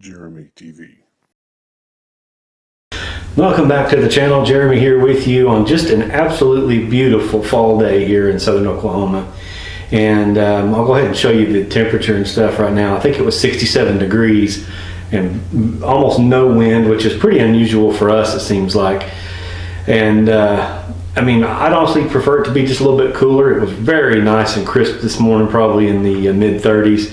Jeremy TV. Welcome back to the channel. Jeremy here with you on just an absolutely beautiful fall day here in southern Oklahoma. And I'll go ahead and show you the temperature and stuff right now. I think it was 67 degrees and almost no wind, which is pretty unusual for us, it seems like. And I mean, I'd honestly prefer it to be just a little bit cooler. It was very nice and crisp this morning, probably in the mid 30s.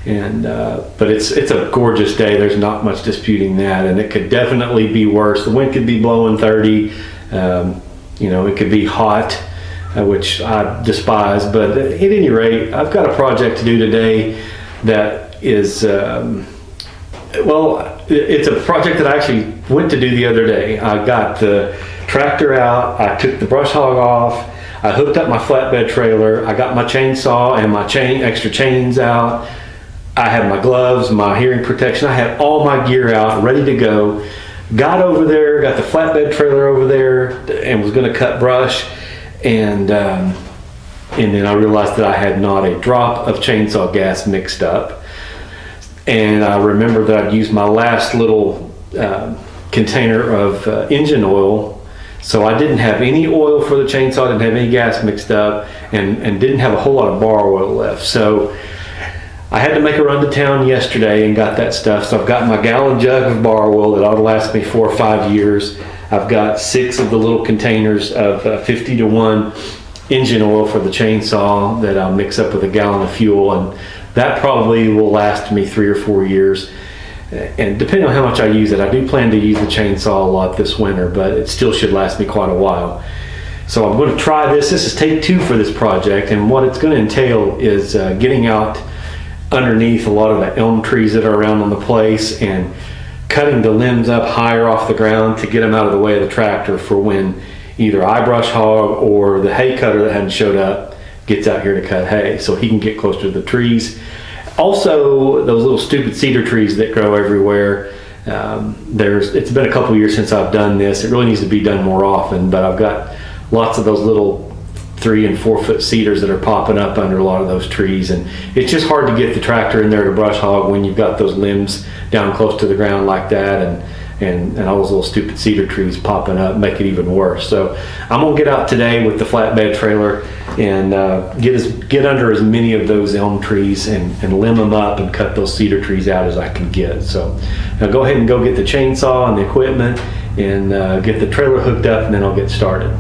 And but it's a gorgeous day. There's not much disputing that, and it could definitely be worse. The wind could be blowing 30. You know, it could be hot, which I despise. But at any rate, I've got a project to do today that is well, it's a project that I actually went to do the other day. I got the tractor out. I took the brush hog off. I hooked up my flatbed trailer. I got my chainsaw and my extra chains out. I had my gloves, my hearing protection. I had all my gear out, ready to go. Got over there, got the flatbed trailer over there, and was going to cut brush. And then I realized that I had not a drop of chainsaw gas mixed up. And I remembered that I'd used my last little container of engine oil. So I didn't have any oil for the chainsaw, didn't have any gas mixed up, and didn't have a whole lot of bar oil left. So I had to make a run to town yesterday and got that stuff. So I've got my gallon jug of bar oil that ought to last me 4 or 5 years. I've got 6 of the little containers of 50 to 1 engine oil for the chainsaw that I'll mix up with a gallon of fuel, and that probably will last me 3 or 4 years. And depending on how much I use it, I do plan to use the chainsaw a lot this winter, but it still should last me quite a while. So I'm going to try this. This is take 2 for this project, and what it's going to entail is getting out underneath a lot of the elm trees that are around on the place and cutting the limbs up higher off the ground to get them out of the way of the tractor for when either I brush hog or the hay cutter that hadn't showed up gets out here to cut hay, so he can get closer to the trees. Also, those little stupid cedar trees that grow everywhere. It's been a couple years since I've done this. It really needs to be done more often, but I've got lots of those little 3 and 4 foot cedars that are popping up under a lot of those trees, and it's just hard to get the tractor in there to brush hog when you've got those limbs down close to the ground like that, and all those little stupid cedar trees popping up make it even worse. So I'm gonna get out today with the flatbed trailer and get under as many of those elm trees and limb them up and cut those cedar trees out as I can get. So now go ahead and go get the chainsaw and the equipment and get the trailer hooked up, and then I'll get started.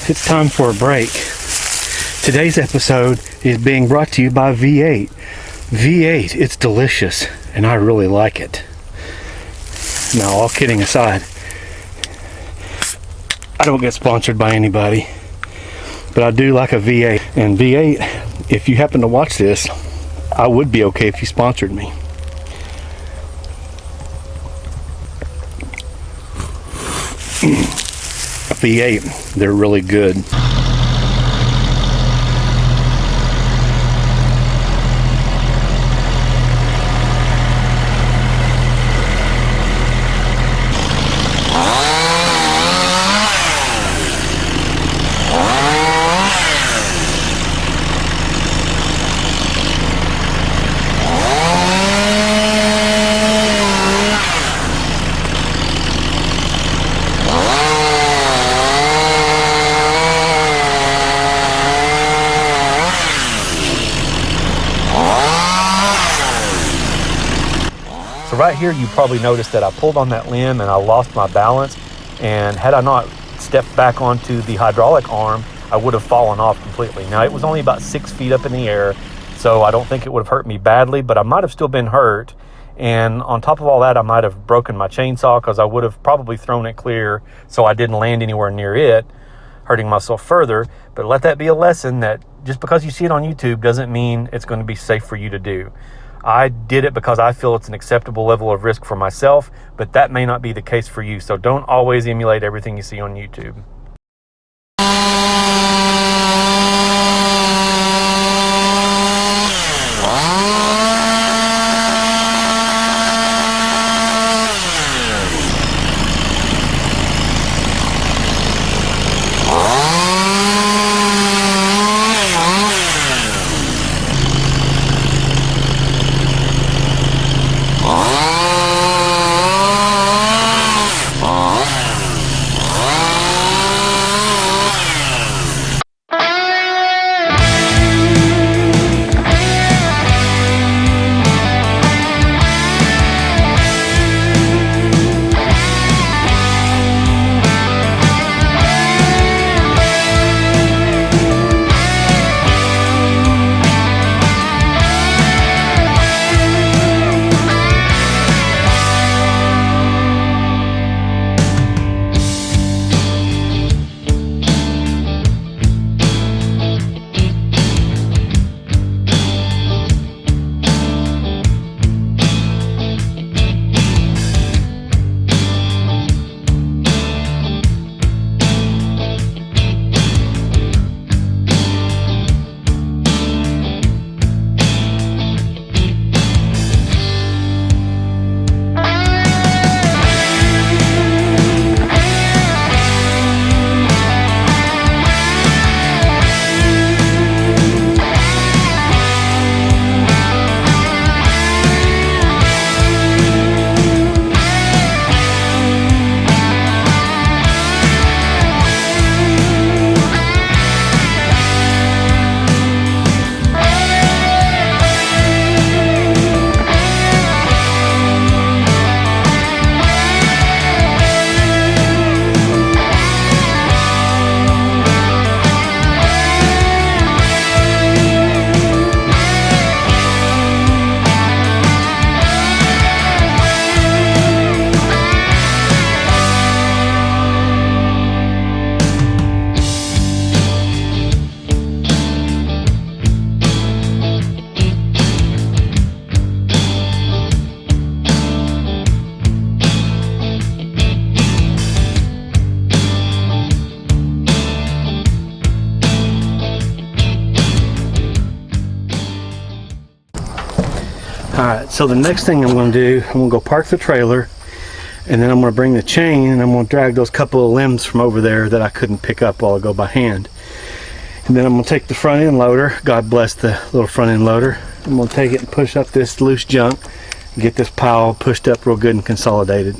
it's time for a break. Today's episode is being brought to you by V8. V8, it's delicious, and I really like it. Now, all kidding aside, I don't get sponsored by anybody, but I do like a V8. And V8, if you happen to watch this, I would be okay if you sponsored me. V8, they're really good. So right here, you probably noticed that I pulled on that limb and I lost my balance. And had I not stepped back onto the hydraulic arm, I would have fallen off completely. Now, it was only about 6 feet up in the air, so I don't think it would have hurt me badly, but I might have still been hurt. And on top of all that, I might have broken my chainsaw because I would have probably thrown it clear so I didn't land anywhere near it, hurting myself further. But let that be a lesson that just because you see it on YouTube doesn't mean it's going to be safe for you to do. I did it because I feel it's an acceptable level of risk for myself, but that may not be the case for you. So don't always emulate everything you see on YouTube. Alright, so the next thing I'm going to do, I'm going to go park the trailer, and then I'm going to bring the chain and I'm going to drag those couple of limbs from over there that I couldn't pick up while I go by hand. And then I'm going to take the front end loader, God bless the little front end loader, I'm going to take it and push up this loose junk and get this pile pushed up real good and consolidated.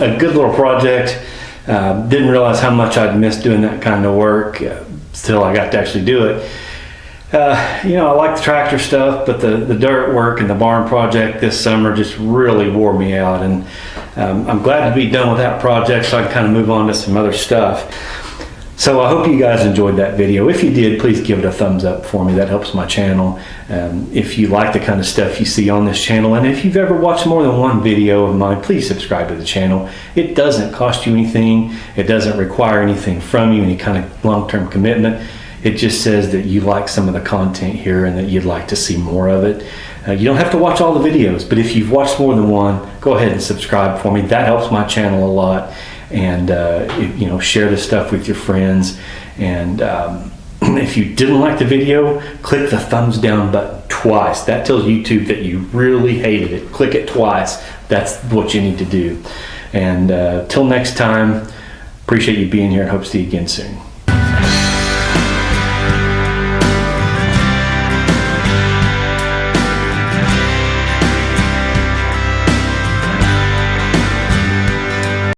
a good little project. Didn't realize how much I'd missed doing that kind of work till I got to actually do it. I like the tractor stuff, but the dirt work and the barn project this summer just really wore me out, and I'm glad to be done with that project so I can kind of move on to some other stuff. So I hope you guys enjoyed that video. If you did, please give it a thumbs up for me. That helps my channel. If you like the kind of stuff you see on this channel, and if you've ever watched more than one video of mine, please subscribe to the channel. It doesn't cost you anything. It doesn't require anything from you, any kind of long-term commitment. It just says that you like some of the content here and that you'd like to see more of it. You don't have to watch all the videos, but if you've watched more than one, go ahead and subscribe for me. That helps my channel a lot. And share this stuff with your friends. And if you didn't like the video, click the thumbs down button twice. That tells YouTube that you really hated it. Click it twice. That's what you need to do. And till next time, appreciate you being here and hope to see you again soon.